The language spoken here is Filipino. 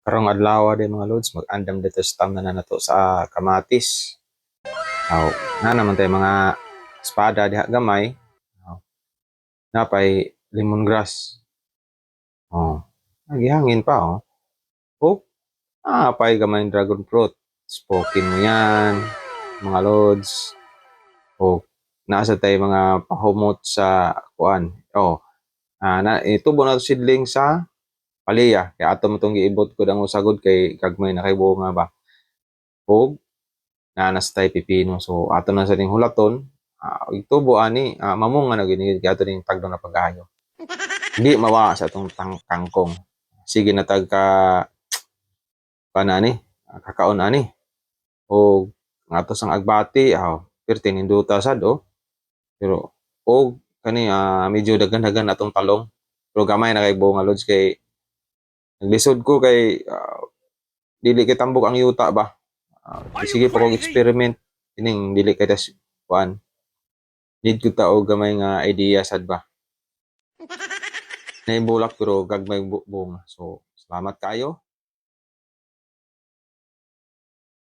Karong adlaw din mga lods, mag-andam dito sa tam na nato sa kamatis. Aw, na naman tayo mga espada diha gamay. Aw, napay lemongrass. Oh, nagihangin pa oh. Oh, pay gamay dragon fruit. Spokin mo yan, mga lods. Oh, nasa tayo mga pahumot sa kuan. Oh, itubo na to seedling sa palaya. Kaya ato mo itong giibot ko ang usagod kay kagmay na kay bunga ba. Og nanas tay pipino. So ato na sa ning hulaton, itubo ani mamunga na gini kay ato ning tagdong na pag-ayo. Hindi mawa sa atong kangkong. Sige na tag ka kanani, kakaon ani. Og ato sang agbati, perti ninduta sad oh. Pero og kani medyo daghan-daghan atong talong. Pero gamay na kay bunga lods kay naglisod ko kay dili kay tambok ang yuta ba. Sige pa kong experiment ining dili kay tas kuan. Need ko ta og gamay nga idea sad ba. Naibulak pero gagmay bunga. So salamat kayo.